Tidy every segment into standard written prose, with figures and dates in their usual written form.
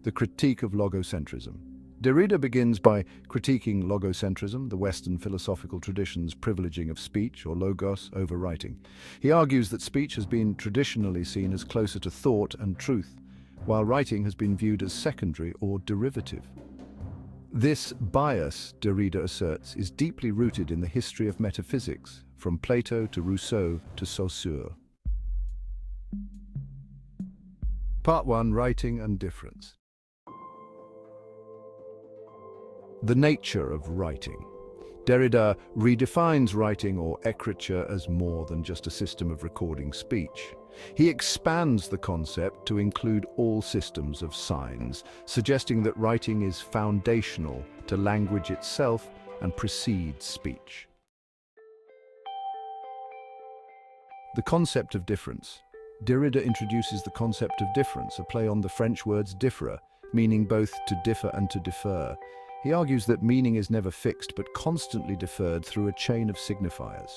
The Critique of Logocentrism. Derrida begins by critiquing logocentrism, the Western philosophical tradition's privileging of speech, or logos, over writing. He argues that speech has been traditionally seen as closer to thought and truth, while writing has been viewed as secondary or derivative. This bias, Derrida asserts, is deeply rooted in the history of metaphysics, from Plato to Rousseau to Saussure. Part 1. Writing and Difference. The nature of writing. Derrida redefines writing or écriture as more than just a system of recording speech. He expands the concept to include all systems of signs, suggesting that writing is foundational to language itself and precedes speech. The concept of difference. Derrida introduces the concept of difference, a play on the French words différer, meaning both to differ and to defer. He argues that meaning is never fixed but constantly deferred through a chain of signifiers.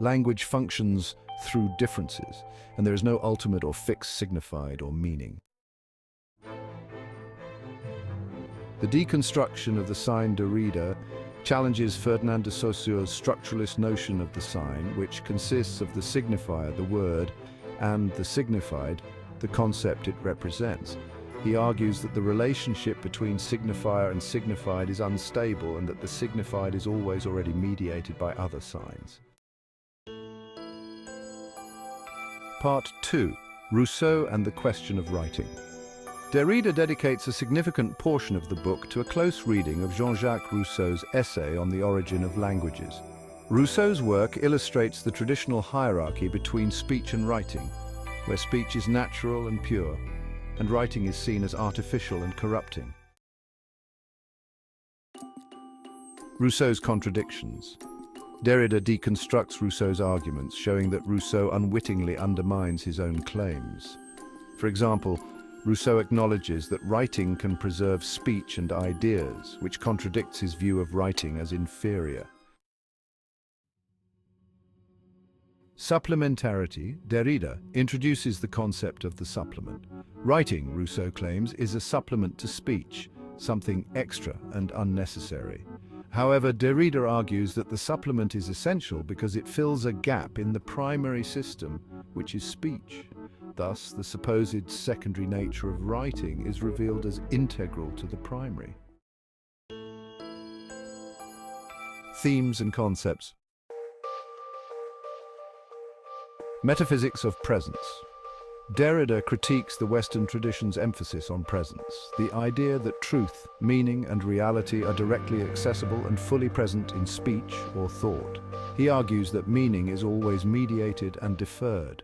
Language functions through differences, and there is no ultimate or fixed signified or meaning. The deconstruction of the sign Derrida challenges Ferdinand de Saussure's structuralist notion of the sign, which consists of the signifier, the word, and the signified, the concept it represents. He argues that the relationship between signifier and signified is unstable and that the signified is always already mediated by other signs. Part 2. Rousseau and the question of writing. Derrida dedicates a significant portion of the book to a close reading of Jean-Jacques Rousseau's essay on the origin of languages. Rousseau's work illustrates the traditional hierarchy between speech and writing, where speech is natural and pure, and writing is seen as artificial and corrupting. Rousseau's contradictions. Derrida deconstructs Rousseau's arguments, showing that Rousseau unwittingly undermines his own claims. For example, Rousseau acknowledges that writing can preserve speech and ideas, which contradicts his view of writing as inferior. Supplementarity. Derrida introduces the concept of the supplement. Writing, Rousseau claims, is a supplement to speech, something extra and unnecessary. However, Derrida argues that the supplement is essential because it fills a gap in the primary system, which is speech. Thus, the supposed secondary nature of writing is revealed as integral to the primary. Themes and concepts. Metaphysics of Presence. Derrida critiques the Western tradition's emphasis on presence, the idea that truth, meaning, and reality are directly accessible and fully present in speech or thought. He argues that meaning is always mediated and deferred.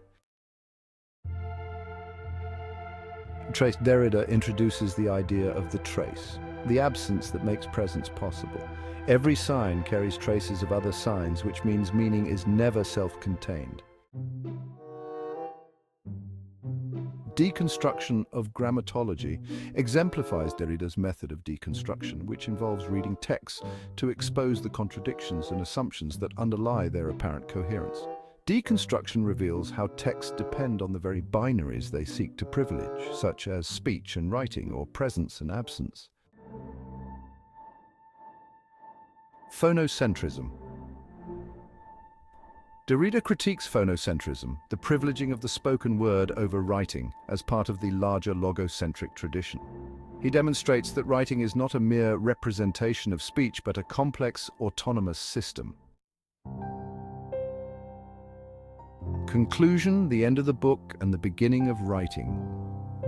Derrida introduces the idea of the trace, the absence that makes presence possible. Every sign carries traces of other signs, which means meaning is never self-contained. Deconstruction of Grammatology exemplifies Derrida's method of deconstruction, which involves reading texts to expose the contradictions and assumptions that underlie their apparent coherence. Deconstruction reveals how texts depend on the very binaries they seek to privilege, such as speech and writing, or presence and absence. Phonocentrism. Derrida critiques phonocentrism, the privileging of the spoken word over writing, as part of the larger logocentric tradition. He demonstrates that writing is not a mere representation of speech, but a complex, autonomous system. Conclusion, the end of the book and the beginning of writing.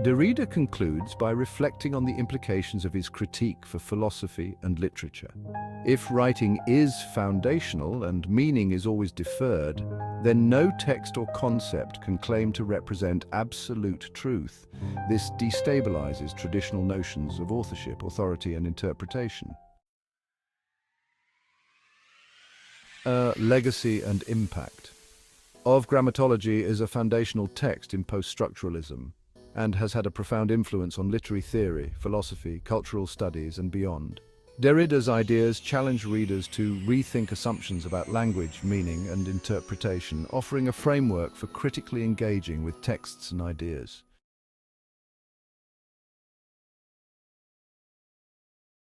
Derrida concludes by reflecting on the implications of his critique for philosophy and literature. If writing is foundational and meaning is always deferred, then no text or concept can claim to represent absolute truth. This destabilizes traditional notions of authorship, authority, and interpretation. Legacy and impact. Of Grammatology is a foundational text in post-structuralism, and has had a profound influence on literary theory, philosophy, cultural studies, and beyond. Derrida's ideas challenge readers to rethink assumptions about language, meaning, and interpretation, offering a framework for critically engaging with texts and ideas.